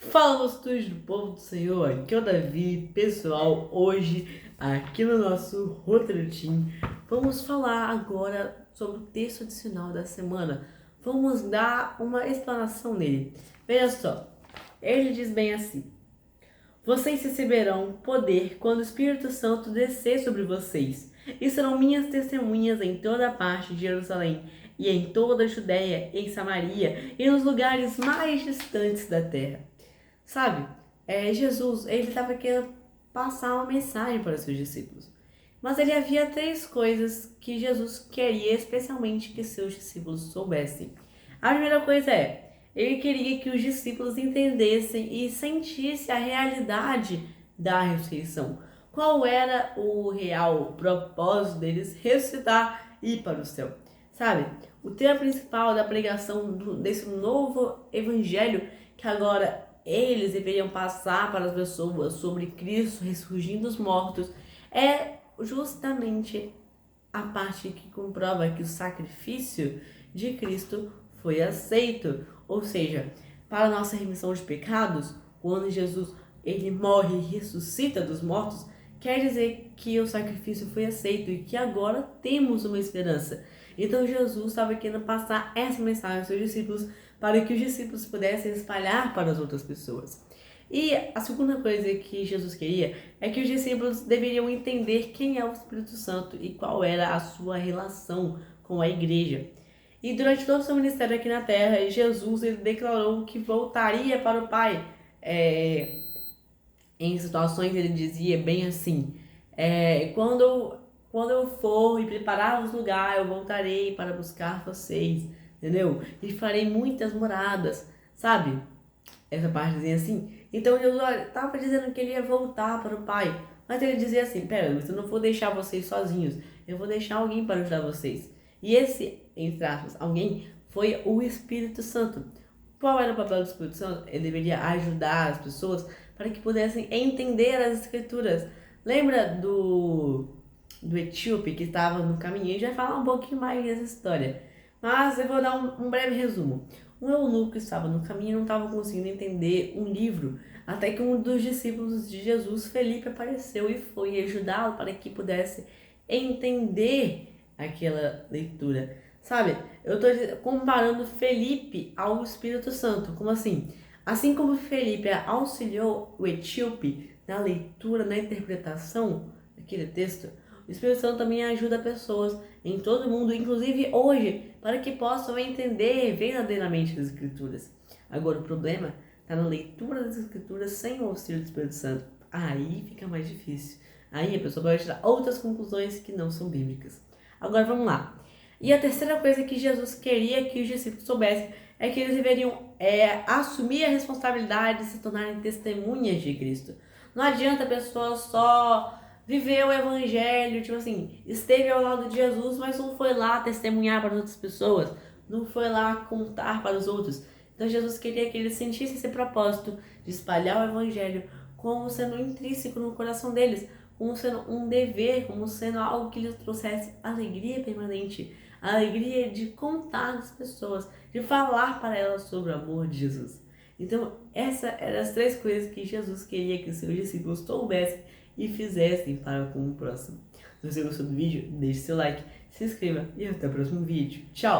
Fala, vocês do povo do Senhor, aqui é o Davi, pessoal. Hoje, aqui no nosso Roteiro, vamos falar agora sobre o texto adicional da semana. Vamos dar uma explanação nele. Veja só, ele diz bem assim: vocês receberão poder quando o Espírito Santo descer sobre vocês, e serão minhas testemunhas em toda a parte de Jerusalém, e em toda a Judéia, em Samaria, e nos lugares mais distantes da terra. Sabe, Jesus, ele estava querendo passar uma mensagem para os seus discípulos. Mas ele havia três coisas que Jesus queria especialmente que seus discípulos soubessem. A primeira coisa ele queria que os discípulos entendessem e sentissem a realidade da ressurreição. Qual era o real propósito deles ressuscitar e ir para o céu? Sabe, o tema principal da pregação desse novo evangelho que agora eles deveriam passar para as pessoas sobre Cristo ressurgindo dos mortos é justamente a parte que comprova que o sacrifício de Cristo foi aceito. Ou seja, para a nossa remissão de pecados, quando Jesus ele morre e ressuscita dos mortos, quer dizer que o sacrifício foi aceito e que agora temos uma esperança. Então Jesus estava querendo passar essa mensagem aos seus discípulos para que os discípulos pudessem espalhar para as outras pessoas. E a segunda coisa que Jesus queria é que os discípulos deveriam entender quem é o Espírito Santo e qual era a sua relação com a igreja. E durante todo o seu ministério aqui na Terra, Jesus ele declarou que voltaria para o Pai. Em situações ele dizia bem assim: quando eu for e preparar os lugares, eu voltarei para buscar vocês, entendeu? E farei muitas moradas, sabe? Essa partezinha assim. Então Jesus estava dizendo que ele ia voltar para o Pai, mas ele dizia assim: pera, eu não vou deixar vocês sozinhos, eu vou deixar alguém para ajudar vocês. E esse, entre aspas, alguém foi o Espírito Santo. Qual era o papel do Espírito Santo? Ele deveria ajudar as pessoas para que pudessem entender as Escrituras. Lembra do etíope que estava no caminho? A gente vai falar um pouquinho mais dessa história, mas eu vou dar um breve resumo. Um eunuco estava no caminho e não estava conseguindo entender um livro, até que um dos discípulos de Jesus, Felipe, apareceu e foi ajudá-lo para que pudesse entender aquela leitura. Sabe, eu estou comparando Felipe ao Espírito Santo. Como assim? Assim como Felipe auxiliou o etíope na leitura, na interpretação daquele texto, o Espírito Santo também ajuda pessoas em todo o mundo, inclusive hoje, para que possam entender verdadeiramente as Escrituras. Agora, o problema está na leitura das Escrituras sem o auxílio do Espírito Santo. Aí fica mais difícil. Aí a pessoa vai tirar outras conclusões que não são bíblicas. Agora vamos lá. E a terceira coisa que Jesus queria que os discípulos soubessem é que eles deveriam assumir a responsabilidade de se tornarem testemunhas de Cristo. Não adianta a pessoa só viver o evangelho, tipo assim, esteve ao lado de Jesus, mas não foi lá testemunhar para as outras pessoas, não foi lá contar para os outros. Então Jesus queria que eles sentissem esse propósito de espalhar o evangelho como sendo intrínseco no coração deles, como sendo um dever, como sendo algo que lhes trouxesse alegria permanente, a alegria de contar às pessoas, de falar para elas sobre o amor de Jesus. Então, essas eram as três coisas que Jesus queria que os seus discípulos soubessem e fizessem para com o próximo. Se você gostou do vídeo, deixe seu like, se inscreva e até o próximo vídeo. Tchau!